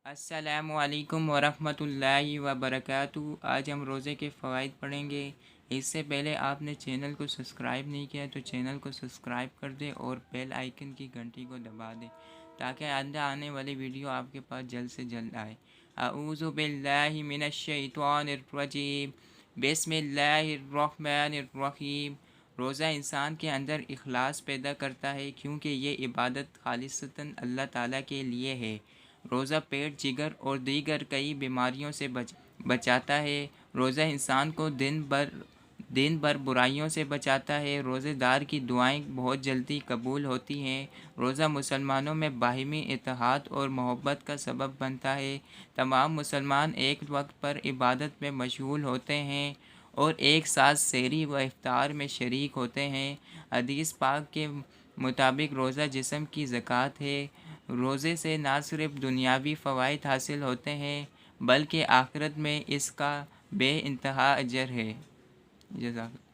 السلام علیکم ورحمۃ اللہ وبرکاتہ۔ آج ہم روزے کے فوائد پڑھیں گے۔ اس سے پہلے آپ نے چینل کو سبسکرائب نہیں کیا تو چینل کو سبسکرائب کر دیں اور بیل آئیکن کی گھنٹی کو دبا دیں تاکہ آئندہ آنے والی ویڈیو آپ کے پاس جلد سے جلد آئے۔ اعوذ باللہ من الشیطان الرجیم، بسم اللہ الرحمن الرحیم۔ روزہ انسان کے اندر اخلاص پیدا کرتا ہے کیونکہ یہ عبادت خالصتاً اللہ تعالیٰ کے لیے ہے۔ روزہ پیٹ، جگر اور دیگر کئی بیماریوں سے بچاتا ہے۔ روزہ انسان کو دن بھر برائیوں سے بچاتا ہے۔ روزے دار کی دعائیں بہت جلدی قبول ہوتی ہیں۔ روزہ مسلمانوں میں باہمی اتحاد اور محبت کا سبب بنتا ہے۔ تمام مسلمان ایک وقت پر عبادت میں مشغول ہوتے ہیں اور ایک ساتھ سحری و افطار میں شریک ہوتے ہیں۔ حدیث پاک کے مطابق روزہ جسم کی زکوٰۃ ہے۔ روزے سے نہ صرف دنیاوی فوائد حاصل ہوتے ہیں بلکہ آخرت میں اس کا بے انتہا اجر ہے۔ جزاک اللہ۔